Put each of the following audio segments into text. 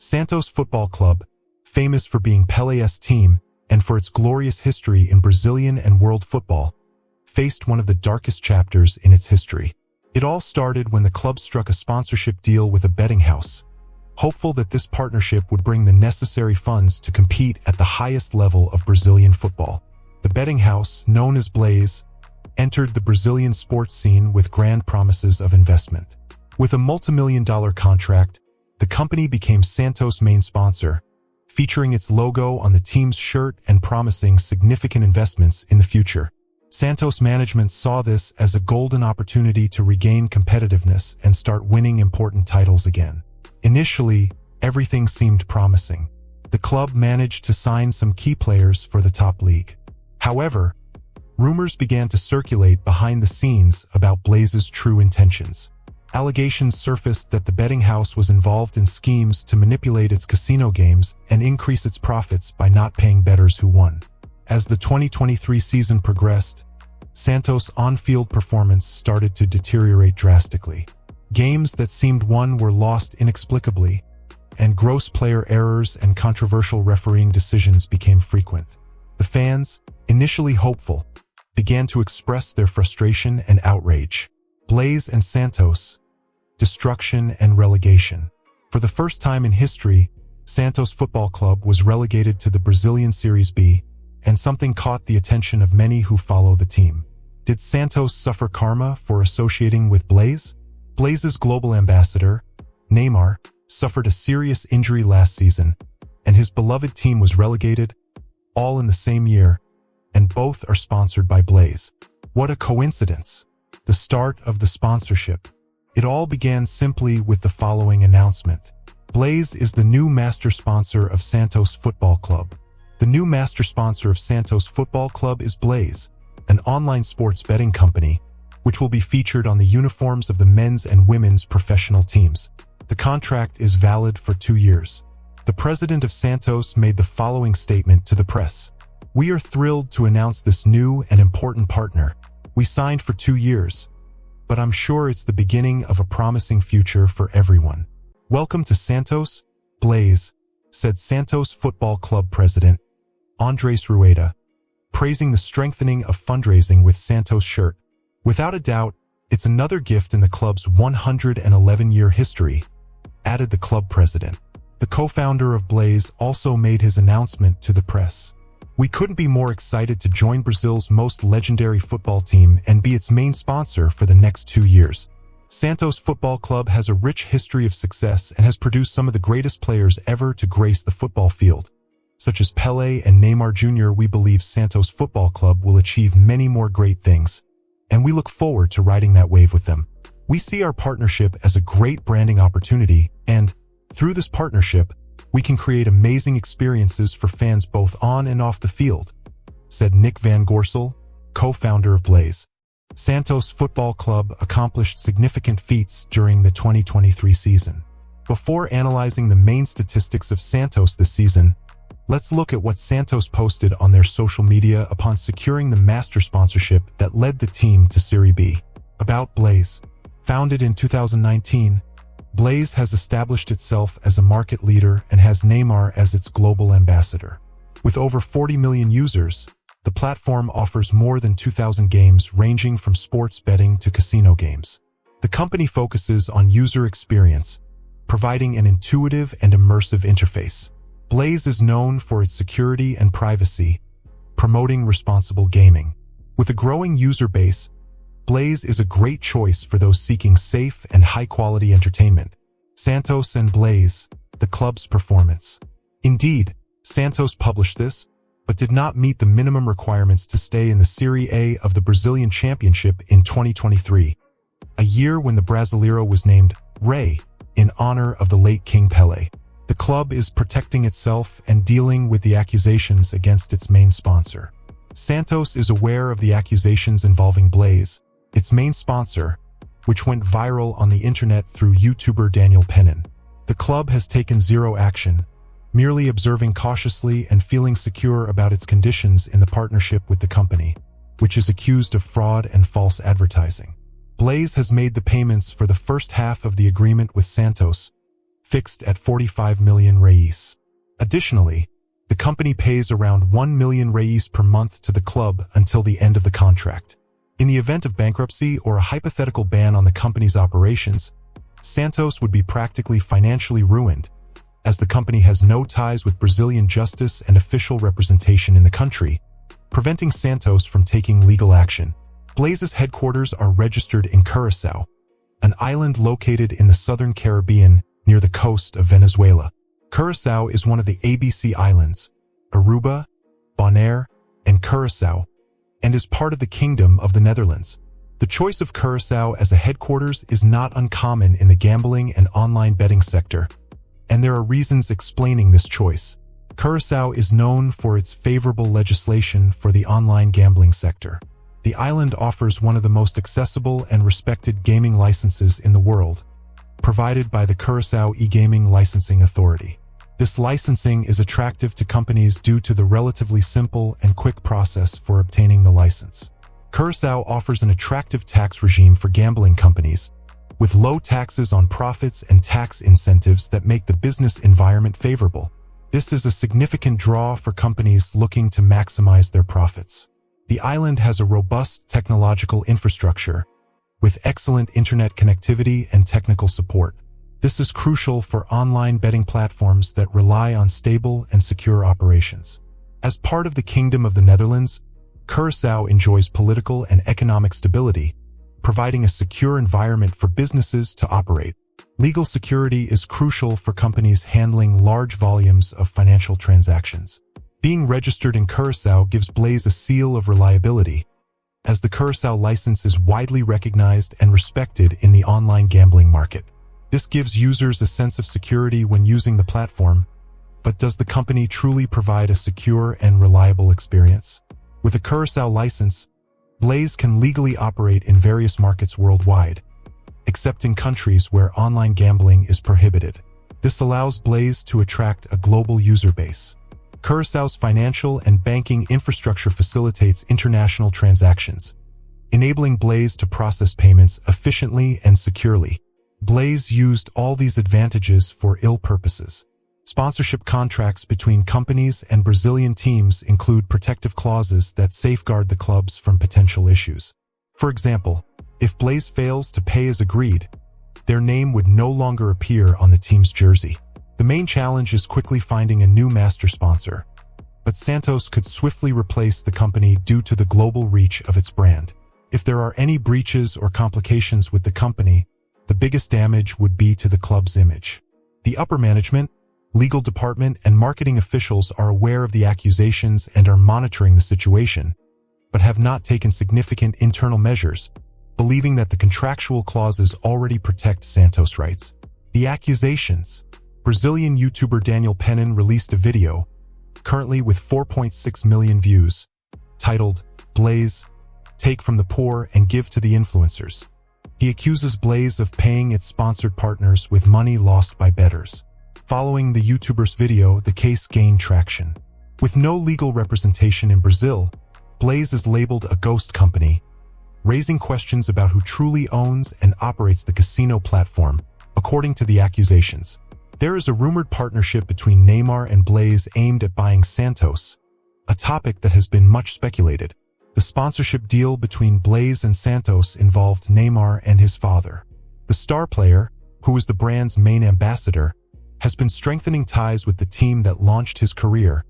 Santos Football Club, famous for being Pelé's team and for its glorious history in Brazilian and world football, faced one of the darkest chapters in its history. It all started when the club struck a sponsorship deal with a betting house, hopeful that this partnership would bring the necessary funds to compete at the highest level of Brazilian football. The betting house, known as Blaze, entered the Brazilian sports scene with grand promises of investment. With a multi-million-dollar contract, the company became Santos' main sponsor, featuring its logo on the team's shirt and promising significant investments in the future. Santos management saw this as a golden opportunity to regain competitiveness and start winning important titles again. Initially, everything seemed promising. The club managed to sign some key players for the top league. However, rumors began to circulate behind the scenes about Blaze's true intentions. Allegations surfaced that the betting house was involved in schemes to manipulate its casino games and increase its profits by not paying bettors who won. As the 2023 season progressed, Santos' on-field performance started to deteriorate drastically. Games that seemed won were lost inexplicably, and gross player errors and controversial refereeing decisions became frequent. The fans, initially hopeful, began to express their frustration and outrage. Blaze and Santos, destruction and relegation. For the first time in history, Santos Football Club was relegated to the Brazilian Series B, and something caught the attention of many who follow the team. Did Santos suffer karma for associating with Blaze? Blaze's global ambassador, Neymar, suffered a serious injury last season, and his beloved team was relegated, all in the same year, and both are sponsored by Blaze. What a coincidence! The start of the sponsorship. It all began simply with the following announcement. Blaze is the new master sponsor of Santos Football Club. The new master sponsor of Santos Football Club is Blaze, an online sports betting company, which will be featured on the uniforms of the men's and women's professional teams. The contract is valid for 2 years. The president of Santos made the following statement to the press. "We are thrilled to announce this new and important partner. We signed for 2 years, but I'm sure it's the beginning of a promising future for everyone. Welcome to Santos, Blaze," said Santos Football Club president Andres Rueda, praising the strengthening of fundraising with Santos shirt. "Without a doubt, it's another gift in the club's 111-year history," added the club president. The co-founder of Blaze also made his announcement to the press. "We couldn't be more excited to join Brazil's most legendary football team and be its main sponsor for the next 2 years. Santos Football Club has a rich history of success and has produced some of the greatest players ever to grace the football field. Such as Pele and Neymar Jr., we believe Santos Football Club will achieve many more great things, and we look forward to riding that wave with them. We see our partnership as a great branding opportunity, and, through this partnership, we can create amazing experiences for fans both on and off the field," said Nick Van Gorsel, co-founder of Blaze. Santos Football Club accomplished significant feats during the 2023 season. Before analyzing the main statistics of Santos this season, let's look at what Santos posted on their social media upon securing the master sponsorship that led the team to Serie B. About Blaze. Founded in 2019, Blaze has established itself as a market leader and has Neymar as its global ambassador. With over 40 million users, the platform offers more than 2,000 games ranging from sports betting to casino games. The company focuses on user experience, providing an intuitive and immersive interface. Blaze is known for its security and privacy, promoting responsible gaming. With a growing user base, Blaze is a great choice for those seeking safe and high-quality entertainment. Santos and Blaze, the club's performance. Indeed, Santos published this, but did not meet the minimum requirements to stay in the Serie A of the Brazilian Championship in 2023, a year when the Brasileiro was named Rei in honor of the late King Pele. The club is protecting itself and dealing with the accusations against its main sponsor. Santos is aware of the accusations involving Blaze, its main sponsor, which went viral on the internet through YouTuber Daniel Pennon. The club has taken zero action, merely observing cautiously and feeling secure about its conditions in the partnership with the company, which is accused of fraud and false advertising. Blaze has made the payments for the first half of the agreement with Santos, fixed at 45 million reais. Additionally, the company pays around 1 million reais per month to the club until the end of the contract. In the event of bankruptcy or a hypothetical ban on the company's operations, Santos would be practically financially ruined, as the company has no ties with Brazilian justice and official representation in the country, preventing Santos from taking legal action. Blaze's headquarters are registered in Curaçao, an island located in the southern Caribbean near the coast of Venezuela. Curaçao is one of the ABC Islands, Aruba, Bonaire, and Curaçao, and is part of the Kingdom of the Netherlands. The choice of Curaçao as a headquarters is not uncommon in the gambling and online betting sector, and there are reasons explaining this choice. Curaçao is known for its favorable legislation for the online gambling sector. The island offers one of the most accessible and respected gaming licenses in the world, provided by the Curaçao e-Gaming Licensing Authority. This licensing is attractive to companies due to the relatively simple and quick process for obtaining the license. Curaçao offers an attractive tax regime for gambling companies, with low taxes on profits and tax incentives that make the business environment favorable. This is a significant draw for companies looking to maximize their profits. The island has a robust technological infrastructure, with excellent internet connectivity and technical support. This is crucial for online betting platforms that rely on stable and secure operations. As part of the Kingdom of the Netherlands, Curaçao enjoys political and economic stability, providing a secure environment for businesses to operate. Legal security is crucial for companies handling large volumes of financial transactions. Being registered in Curaçao gives Blaze a seal of reliability, as the Curaçao license is widely recognized and respected in the online gambling market. This gives users a sense of security when using the platform, but does the company truly provide a secure and reliable experience? With a Curaçao license, Blaze can legally operate in various markets worldwide, except in countries where online gambling is prohibited. This allows Blaze to attract a global user base. Curaçao's financial and banking infrastructure facilitates international transactions, enabling Blaze to process payments efficiently and securely. Blaze used all these advantages for ill purposes. Sponsorship contracts between companies and Brazilian teams include protective clauses that safeguard the clubs from potential issues. For example, if Blaze fails to pay as agreed, their name would no longer appear on the team's jersey. The main challenge is quickly finding a new master sponsor, but Santos could swiftly replace the company due to the global reach of its brand. If there are any breaches or complications with the company, the biggest damage would be to the club's image. The upper management, legal department, and marketing officials are aware of the accusations and are monitoring the situation, but have not taken significant internal measures, believing that the contractual clauses already protect Santos' rights. The accusations. Brazilian YouTuber Daniel Penin released a video, currently with 4.6 million views, titled, "Blaze, Take from the Poor and Give to the Influencers." He accuses Blaze of paying its sponsored partners with money lost by bettors. Following the YouTuber's video, the case gained traction. With no legal representation in Brazil, Blaze is labeled a ghost company, raising questions about who truly owns and operates the casino platform, according to the accusations. There is a rumored partnership between Neymar and Blaze aimed at buying Santos, a topic that has been much speculated. The sponsorship deal between Blaze and Santos involved Neymar and his father. The star player, who is the brand's main ambassador, has been strengthening ties with the team that launched his career,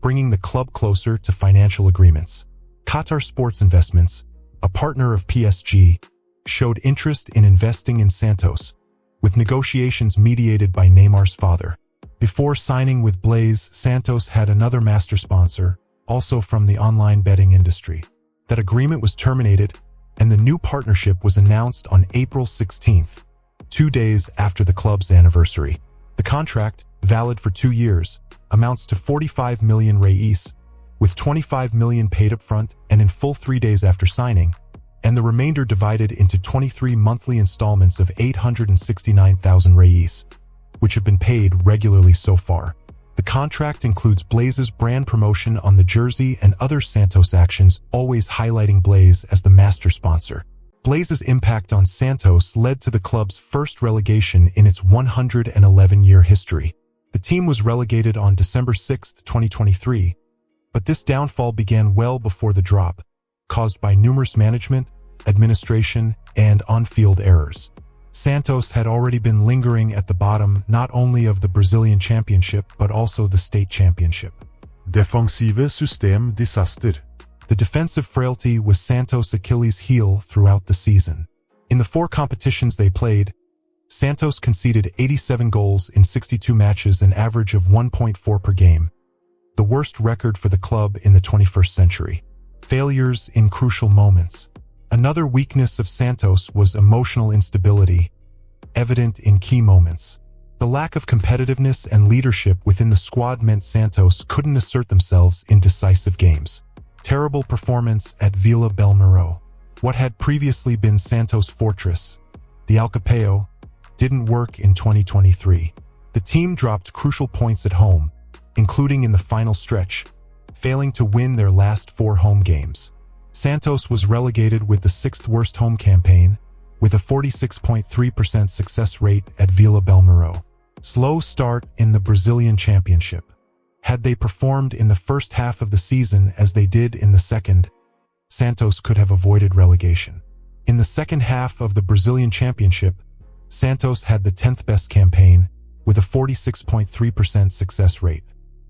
bringing the club closer to financial agreements. Qatar Sports Investments, a partner of PSG, showed interest in investing in Santos, with negotiations mediated by Neymar's father. Before signing with Blaze, Santos had another master sponsor, also from the online betting industry. That agreement was terminated, and the new partnership was announced on April 16th, 2 days after the club's anniversary. The contract, valid for 2 years, amounts to 45 million reais, with 25 million paid upfront and in full 3 days after signing, and the remainder divided into 23 monthly installments of 869,000 reais, which have been paid regularly so far. The contract includes Blaze's brand promotion on the jersey and other Santos actions, always highlighting Blaze as the master sponsor. Blaze's impact on Santos led to the club's first relegation in its 111-year history. The team was relegated on December 6, 2023, but this downfall began well before the drop, caused by numerous management, administration, and on-field errors. Santos had already been lingering at the bottom not only of the Brazilian Championship but also the State Championship. Defensive system disaster. The defensive frailty was Santos' Achilles' heel throughout the season. In the 4 competitions they played, Santos conceded 87 goals in 62 matches, an average of 1.4 per game, the worst record for the club in the 21st century. Failures in crucial moments. Another weakness of Santos was emotional instability, evident in key moments. The lack of competitiveness and leadership within the squad meant Santos couldn't assert themselves in decisive games. Terrible performance at Vila Belmiro. What had previously been Santos' fortress, the Alcapeio, didn't work in 2023. The team dropped crucial points at home, including in the final stretch, failing to win their last 4 home games. Santos was relegated with the 6th worst home campaign, with a 46.3% success rate at Vila Belmiro. Slow start in the Brazilian Championship. Had they performed in the first half of the season as they did in the second, Santos could have avoided relegation. In the second half of the Brazilian Championship, Santos had the 10th best campaign, with a 46.3% success rate.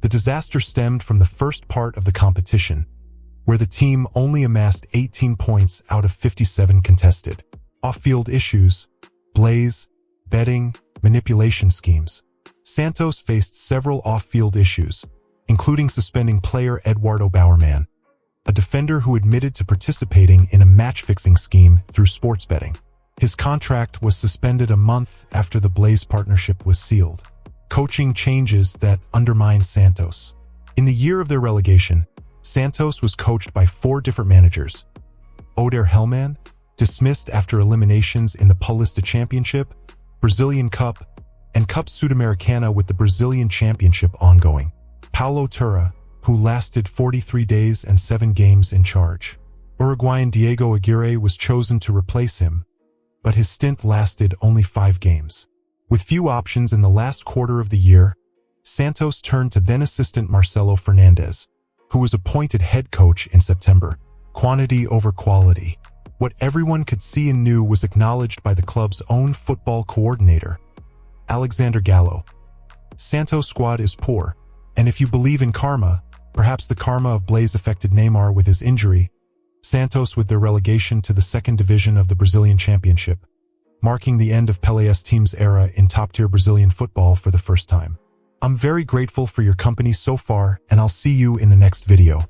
The disaster stemmed from the first part of the competition, where the team only amassed 18 points out of 57 contested. Off-field issues, Blaze, betting, manipulation schemes. Santos faced several off-field issues, including suspending player Eduardo Bauerman, a defender who admitted to participating in a match-fixing scheme through sports betting. His contract was suspended a month after the Blaze partnership was sealed. Coaching changes that undermined Santos. In the year of their relegation, Santos was coached by 4 different managers. Oder Hellman, dismissed after eliminations in the Paulista Championship, Brazilian Cup, and Cup Sudamericana, with the Brazilian Championship ongoing. Paulo Turra, who lasted 43 days and 7 games in charge. Uruguayan Diego Aguirre was chosen to replace him, but his stint lasted only 5 games. With few options in the last quarter of the year, Santos turned to then-assistant Marcelo Fernandes, who was appointed head coach in September. Quantity over quality. What everyone could see and knew was acknowledged by the club's own football coordinator, Alexander Gallo. Santos' squad is poor, and if you believe in karma, perhaps the karma of Blaze affected Neymar with his injury, Santos with their relegation to the 2nd division of the Brazilian Championship, marking the end of Pelé's team's era in top-tier Brazilian football for the first time. I'm very grateful for your company so far, and I'll see you in the next video.